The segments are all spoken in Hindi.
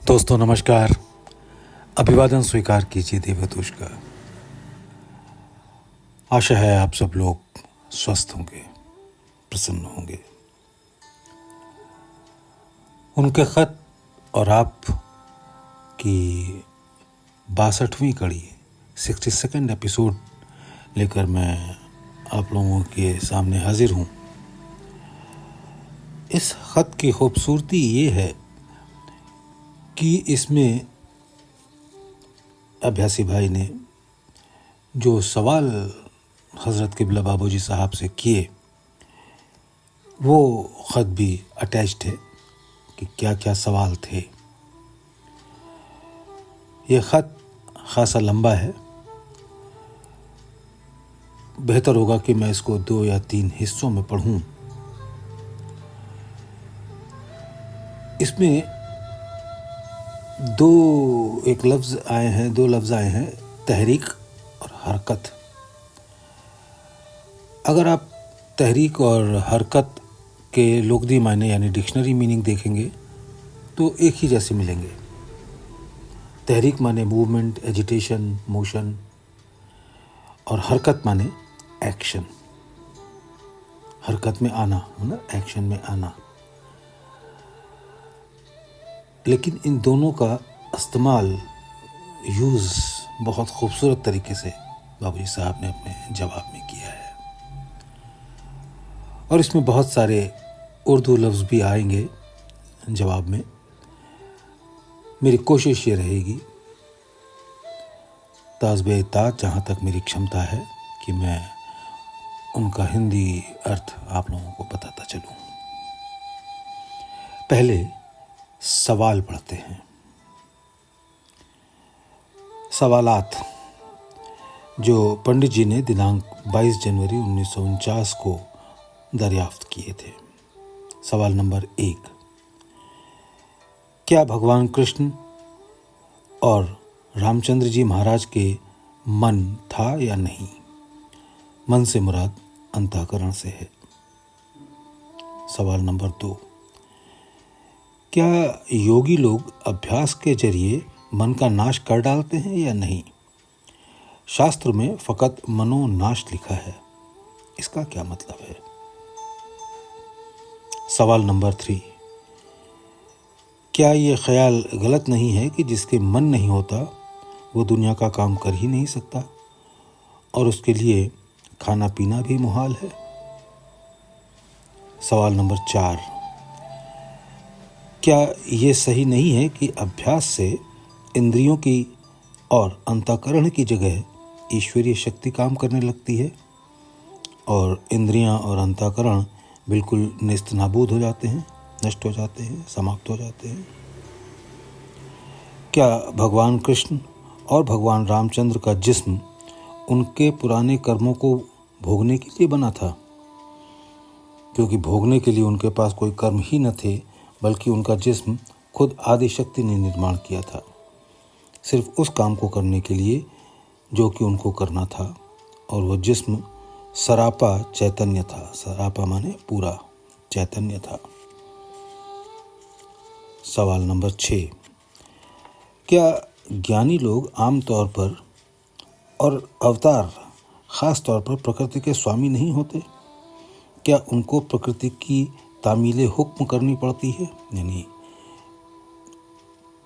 दोस्तों नमस्कार। अभिवादन स्वीकार कीजिए देवदूष का। आशा है आप सब लोग स्वस्थ होंगे, प्रसन्न होंगे। उनके खत और आप की 62वीं कड़ी 62nd एपिसोड लेकर मैं आप लोगों के सामने हाजिर हूँ। इस खत की खूबसूरती ये है कि इसमें अभ्यासी भाई ने जो सवाल हज़रत क़िबला बाबूजी साहब से किए वो ख़त भी अटैच्ड है कि क्या क्या सवाल थे। ये ख़त ख़ासा लंबा है, बेहतर होगा कि मैं इसको 2 या 3 हिस्सों में पढ़ूं। इसमें दो लफ्ज़ आए हैं, तहरीक और हरकत। अगर आप तहरीक और हरकत के लुग़वी मायने यानी डिक्शनरी मीनिंग देखेंगे तो एक ही जैसे मिलेंगे। तहरीक माने मूवमेंट, एजिटेशन, मोशन, और हरकत माने एक्शन, हरकत में आना, है ना, एक्शन में आना। लेकिन इन दोनों का इस्तेमाल यूज़ बहुत खूबसूरत तरीके से बाबूजी साहब ने अपने जवाब में किया है। और इसमें बहुत सारे उर्दू लफ्ज़ भी आएंगे जवाब में। मेरी कोशिश ये रहेगी ताज़-बे-ताज़ जहाँ तक मेरी क्षमता है कि मैं उनका हिंदी अर्थ आप लोगों को बताता चलूँ। पहले सवाल पढ़ते हैं। सवालात जो पंडित जी ने दिनांक 22 जनवरी 1949 को दरियाफ्त किए थे। सवाल नंबर 1, क्या भगवान कृष्ण और रामचंद्र जी महाराज के मन था या नहीं? मन से मुराद अंतःकरण से है। सवाल नंबर 2, क्या योगी लोग अभ्यास के जरिए मन का नाश कर डालते हैं या नहीं? शास्त्र में फ़कत मनोनाश लिखा है, इसका क्या मतलब है? सवाल नंबर 3, क्या ये ख्याल गलत नहीं है कि जिसके मन नहीं होता वो दुनिया का काम कर ही नहीं सकता और उसके लिए खाना पीना भी मुहाल है? सवाल नंबर 4, क्या ये सही नहीं है कि अभ्यास से इंद्रियों की और अंतःकरण की जगह ईश्वरीय शक्ति काम करने लगती है और इंद्रियां और अंतःकरण बिल्कुल नेस्त नाबूद हो जाते हैं, नष्ट हो जाते हैं, समाप्त हो जाते हैं? क्या भगवान कृष्ण और भगवान रामचंद्र का जिस्म उनके पुराने कर्मों को भोगने के लिए बना था? क्योंकि भोगने के लिए उनके पास कोई कर्म ही न थे, बल्कि उनका जिस्म खुद आदि शक्ति ने निर्माण किया था, सिर्फ उस काम को करने के लिए जो कि उनको करना था। और वो जिस्म सरापा चैतन्य था। सरापा माने पूरा चैतन्य था। सवाल नंबर 6, क्या ज्ञानी लोग आम तौर पर और अवतार ख़ास तौर पर प्रकृति के स्वामी नहीं होते? क्या उनको प्रकृति की तामीले हुक्म करनी पड़ती है, यानी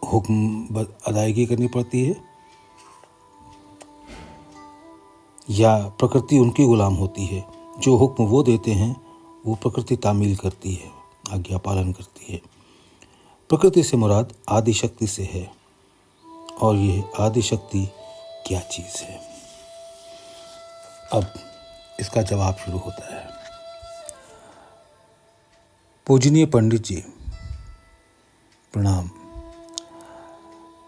हुक्म अदायगी करनी पड़ती है, या प्रकृति उनकी गुलाम होती है? जो हुक्म वो देते हैं वो प्रकृति तामील करती है, आज्ञा पालन करती है। प्रकृति से मुराद आदि शक्ति से है, और ये आदि शक्ति क्या चीज़ है? अब इसका जवाब शुरू होता है। पूजनीय पंडित जी, प्रणाम।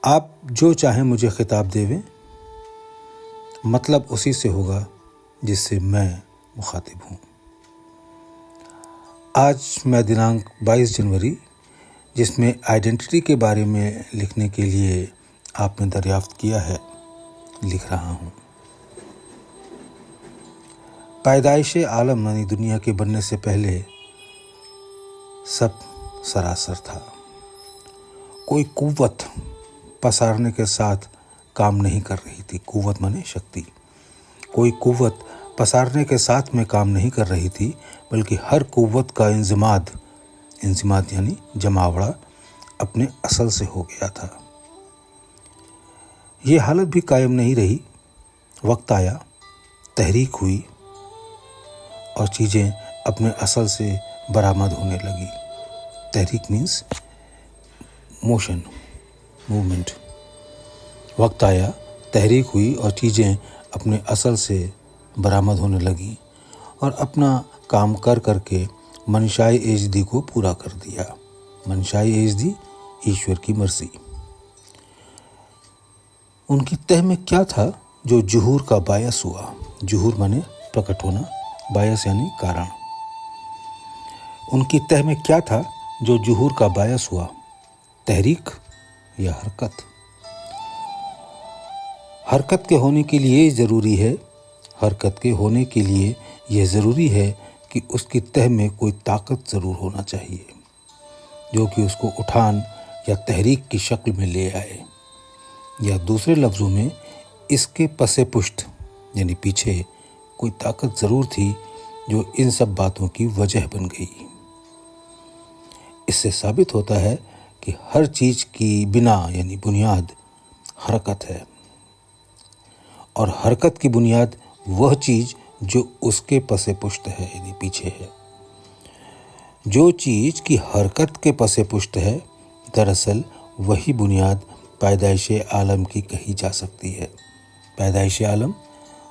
आप जो चाहें मुझे खिताब देवें, मतलब उसी से होगा जिससे मैं मुखातिब हूँ। आज मैं दिनांक 22 जनवरी, जिसमें आइडेंटिटी के बारे में लिखने के लिए आपने दरियाफ्त किया है, लिख रहा हूँ। पैदाइश आलम यानी दुनिया के बनने से पहले सब सरासर था। कोई कुव्वत पसारने के साथ काम नहीं कर रही थी। कुव्वत माने शक्ति। कोई कुव्वत पसारने के साथ में काम नहीं कर रही थी, बल्कि हर कुव्वत का इंजमाद यानी जमावड़ा अपने असल से हो गया था। ये हालत भी कायम नहीं रही। वक्त आया, तहरीक हुई और चीज़ें अपने असल से बरामद होने लगी। तहरीक मीन्स मोशन, मूवमेंट। वक्त आया, तहरीक हुई और चीज़ें अपने असल से बरामद होने लगी और अपना काम कर करके मनशाए एजदी को पूरा कर दिया। मनशाए एजदी, ईश्वर की मर्जी। उनकी तह में क्या था जो जुहूर का बायस हुआ। जुहूर माने प्रकट होना, बायस यानी कारण। उनकी तह में क्या था जो जुहूर का बायस हुआ। तहरीक या हरकत। हरकत के होने के लिए ज़रूरी है हरकत के होने के लिए यह ज़रूरी है कि उसकी तह में कोई ताकत ज़रूर होना चाहिए जो कि उसको उठान या तहरीक की शक्ल में ले आए, या दूसरे लफ्ज़ों में इसके पसे पुष्ट यानी पीछे कोई ताकत ज़रूर थी जो इन सब बातों की वजह बन गई। इससे साबित होता है कि हर चीज़ की बिना यानी बुनियाद हरकत है, और हरकत की बुनियाद वह चीज़ जो उसके पसे पुष्ट है यानी पीछे है। जो चीज़ की हरकत के पसे पुष्ट है, दरअसल वही बुनियाद पैदाइश आलम की कही जा सकती है। पैदाइश आलम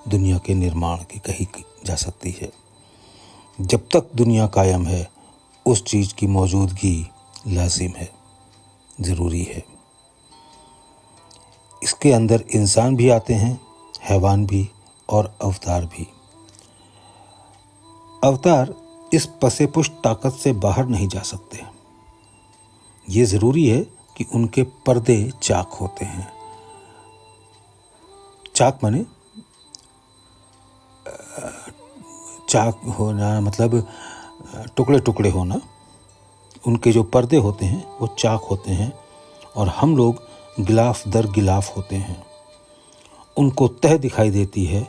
दुनिया के निर्माण की कही जा सकती है। जब तक दुनिया कायम है उस चीज़ की मौजूदगी लाजिम है, ज़रूरी है। इसके अंदर इंसान भी आते हैं, हैवान भी और अवतार भी। अवतार इस पसे पुष्ट ताकत से बाहर नहीं जा सकते। ये ज़रूरी है कि उनके पर्दे चाक होते हैं। चाक माने चाक होना मतलब टुकड़े टुकड़े होना। उनके जो पर्दे होते हैं वो चाक होते हैं और हम लोग गिलाफ दर गिलाफ होते हैं। उनको तह दिखाई देती है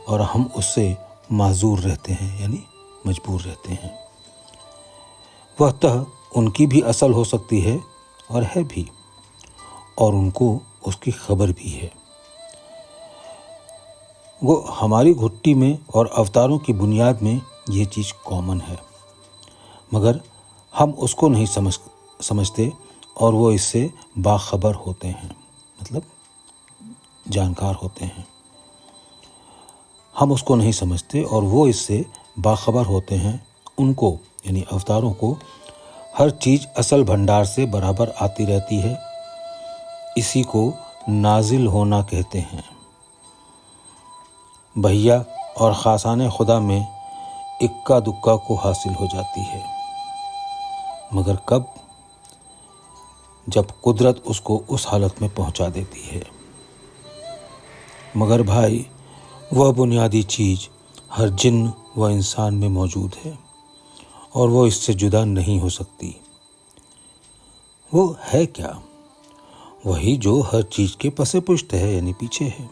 और हम उससे माजूर रहते हैं यानी मजबूर रहते हैं। वह तह उनकी भी असल हो सकती है और है भी, और उनको उसकी खबर भी है। वो हमारी घुट्टी में और अवतारों की बुनियाद में ये चीज़ कॉमन है, मगर हम उसको नहीं समझते और वो इससे बाखबर होते हैं, मतलब जानकार होते हैं। हम उसको नहीं समझते और वो इससे बाखबर होते हैं। उनको यानी अवतारों को हर चीज़ असल भंडार से बराबर आती रहती है। इसी को नाजिल होना कहते हैं। भैया और खासाने खुदा में इक्का दुक्का को हासिल हो जाती है, मगर कब? जब कुदरत उसको उस हालत में पहुंचा देती है। मगर भाई, वह बुनियादी चीज़ हर जिन्न व इंसान में मौजूद है और वो इससे जुदा नहीं हो सकती। वो है क्या? वही जो हर चीज़ के पसे पुष्ट है यानी पीछे है,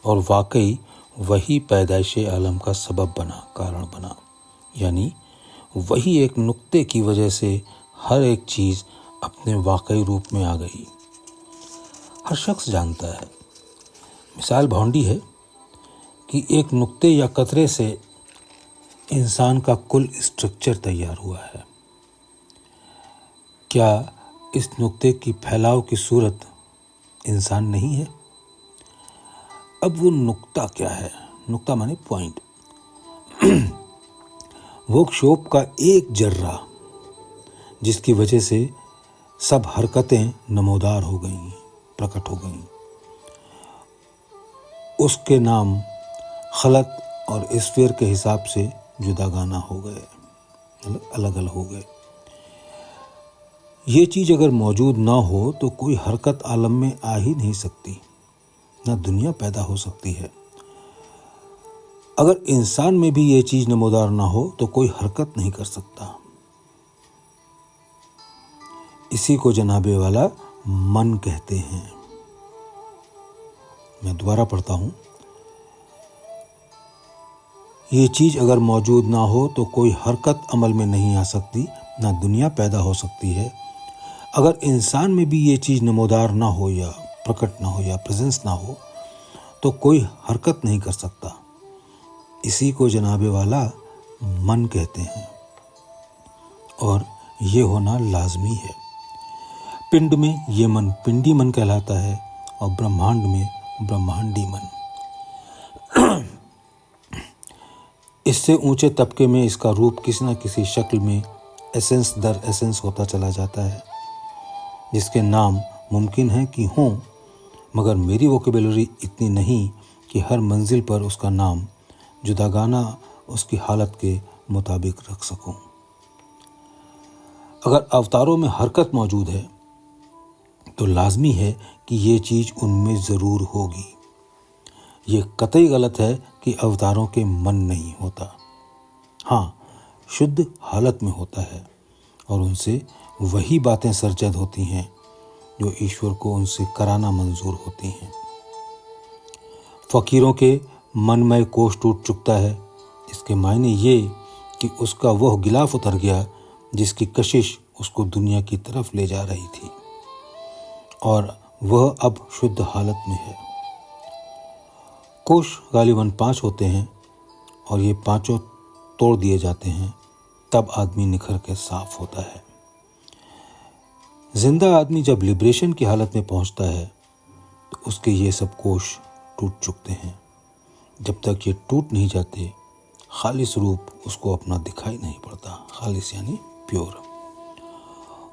और वाकई वही पैदाइश आलम का सबब बना, कारण बना। यानी वही एक नुक्ते की वजह से हर एक चीज़ अपने वाकई रूप में आ गई। हर शख्स जानता है, मिसाल भौंडी है कि एक नुक्ते या कतरे से इंसान का कुल स्ट्रक्चर तैयार हुआ है। क्या इस नुक्ते की फैलाव की सूरत इंसान नहीं है? अब वो नुक्ता क्या है? नुक्ता माने पॉइंट। वो शोप का एक जर्रा जिसकी वजह से सब हरकतें नमोदार हो गईं, प्रकट हो गईं। उसके नाम खलक और ईश्वर के हिसाब से जुदागाना हो गए, अलग अलग हो गए। ये चीज़ अगर मौजूद ना हो तो कोई हरकत आलम में आ ही नहीं सकती, ना दुनिया पैदा हो सकती है। अगर इंसान में भी ये चीज़ नमोदार ना हो तो कोई हरकत नहीं कर सकता। इसी को जनाबे वाला मन कहते हैं। मैं दोबारा पढ़ता हूँ। ये चीज़ अगर मौजूद ना हो तो कोई हरकत अमल में नहीं आ सकती, ना दुनिया पैदा हो सकती है। अगर इंसान में भी ये चीज़ नमोदार ना हो या प्रकट ना हो या प्रेजेंस ना हो तो कोई हरकत नहीं कर सकता। इसी को जनाबे वाला मन कहते हैं और ये होना लाजमी है। पिंड में ये मन पिंडी मन कहलाता है और ब्रह्मांड में ब्रह्मांडी मन। इससे ऊंचे तबके में इसका रूप किसी न किसी शक्ल में एसेंस दर एसेंस होता चला जाता है, जिसके नाम मुमकिन है कि हों, मगर मेरी वोकेबुलरी इतनी नहीं कि हर मंजिल पर उसका नाम जुदागाना उसकी हालत के मुताबिक रख सकूं। अगर अवतारों में हरकत मौजूद है तो लाजमी है कि ये चीज़ उनमें ज़रूर होगी। ये कतई गलत है कि अवतारों के मन नहीं होता। हाँ, शुद्ध हालत में होता है और उनसे वही बातें सरजद होती हैं जो ईश्वर को उनसे कराना मंजूर होती हैं। फ़कीरों के मनमय कोष टूट चुकता है। इसके मायने ये कि उसका वह गिलाफ उतर गया जिसकी कशिश उसको दुनिया की तरफ ले जा रही थी और वह अब शुद्ध हालत में है। कोष गालिबन 5 होते हैं और ये पांचों तोड़ दिए जाते हैं, तब आदमी निखर के साफ होता है। जिंदा आदमी जब लिबरेशन की हालत में पहुंचता है तो उसके ये सब कोष टूट चुकते हैं। जब तक ये टूट नहीं जाते खालिस रूप उसको अपना दिखाई नहीं पड़ता। खालिस यानी प्योर।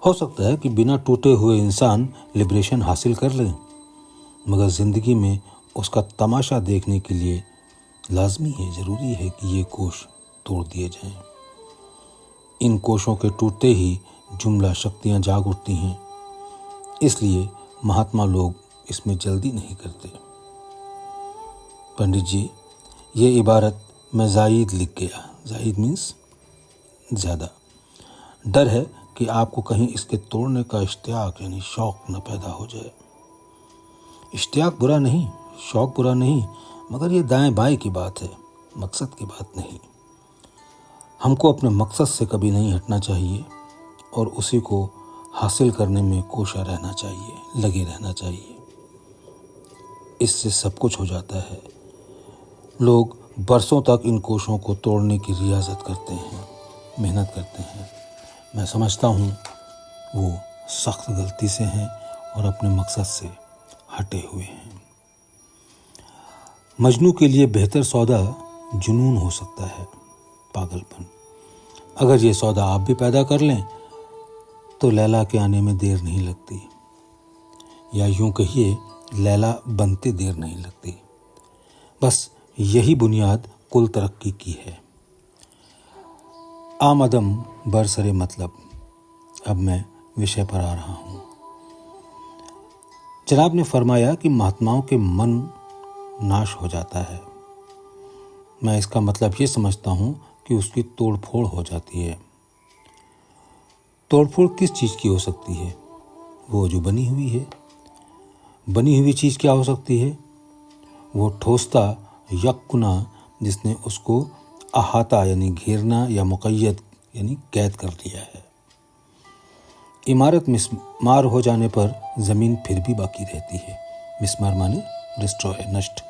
हो सकता है कि बिना टूटे हुए इंसान लिबरेशन हासिल कर ले, मगर ज़िंदगी में उसका तमाशा देखने के लिए लाजमी है, ज़रूरी है कि ये कोष तोड़ दिए जाएं। इन कोषों के टूटते ही जुमला शक्तियां जाग उठती हैं, इसलिए महात्मा लोग इसमें जल्दी नहीं करते। पंडित जी, ये इबारत मैं जायद लिख गया। जायद मीन्स ज़्यादा। डर है कि आपको कहीं इसके तोड़ने का इश्तियाक यानी शौक़ न पैदा हो जाए। इश्तियाक बुरा नहीं, शौक़ बुरा नहीं, मगर ये दाएं बाएं की बात है, मकसद की बात नहीं। हमको अपने मकसद से कभी नहीं हटना चाहिए और उसी को हासिल करने में कोशा रहना चाहिए, लगे रहना चाहिए। इससे सब कुछ हो जाता है। लोग बरसों तक इन कोशों को तोड़ने की रियाजत करते हैं, मेहनत करते हैं। मैं समझता हूँ वो सख्त गलती से हैं और अपने मकसद से हटे हुए हैं। मजनू के लिए बेहतर सौदा जुनून हो सकता है, पागलपन। अगर ये सौदा आप भी पैदा कर लें तो लैला के आने में देर नहीं लगती, या यूं कहिए लैला बनते देर नहीं लगती। बस यही बुनियाद कुल तरक्की की है। आमदम बरसरे मतलब। अब मैं विषय पर आ रहा हूँ। जनाब ने फरमाया कि महात्माओं के मन नाश हो जाता है। मैं इसका मतलब ये समझता हूँ कि उसकी तोड़फोड़ हो जाती है। तोड़फोड़ किस चीज़ की हो सकती है? वो जो बनी हुई है। बनी हुई चीज़ क्या हो सकती है? वो ठोसता यकुना जिसने उसको अहाता यानी घेरना या मुक़य्यद यानी कैद कर लिया है। इमारत मिस्मार हो जाने पर ज़मीन फिर भी बाकी रहती है। मिस्मार माने डिस्ट्रॉय, नष्ट।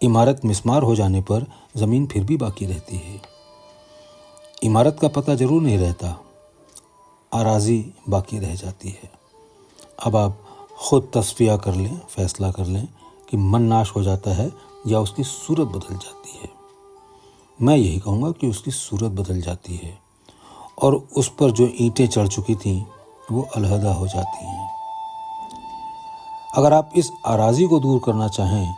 इमारत मिस्मार हो जाने पर ज़मीन फिर भी बाकी रहती है। इमारत का पता जरूर नहीं रहता, आराज़ी बाकी रह जाती है। अब आप खुद तस्फिया कर लें, फैसला कर लें कि मन नाश हो जाता है या उसकी सूरत बदल जाती है। मैं यही कहूँगा कि उसकी सूरत बदल जाती है और उस पर जो ईंटें चढ़ चुकी थीं वो अलहदा हो जाती हैं। अगर आप इस आराज़ी को दूर करना चाहें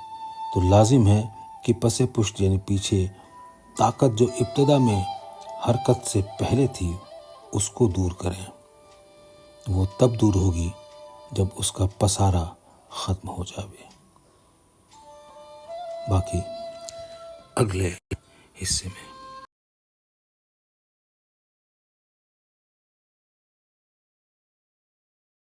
तो लाजिम है कि पसे पुष्ट यानी पीछे ताकत जो इब्तदा में हरकत से पहले थी उसको दूर करें। वो तब दूर होगी जब उसका पसारा ख़त्म हो जावे। बाकी अगले हिस्से में।